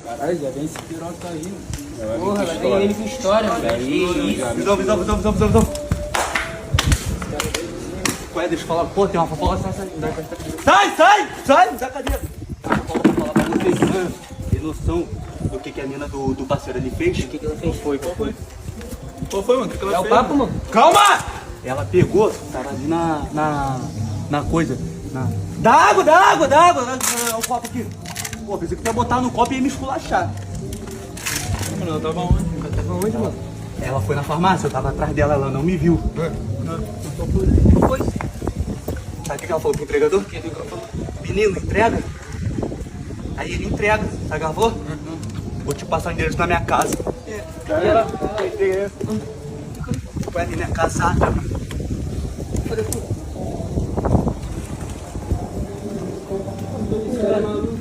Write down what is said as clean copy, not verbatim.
Caralho, já vem esse piroca aí, mano. Porra, lá vem ele com história, mano. Visão. Ué, deixa eu falar. Pô, tem uma fofoca. Sai da cadeira. Uma fofoca pra falar pra vocês. Mano, tem noção do que a mina do parceiro ali fez? O que ela fez? Qual foi, mano? O que ela É o fez? papo, mano? Calma! Ela pegou, tava ali na coisa. Dá água! Olha o copo aqui. Pô, pensei que tu ia botar no copo e ia me esculachar. Mano, ela tava onde? Ela tava onde, mano? Ela foi na farmácia, eu tava atrás dela, ela não me viu. Qual foi? Sabe o que ela falou pro entregador? O que ela falou? Menino, entrega. Aí ele entrega, sabe o que ela falou? Vou te passar o endereço na minha casa. E ela... Foi ali minha casada. Cadê tu? Esse cara é maluco.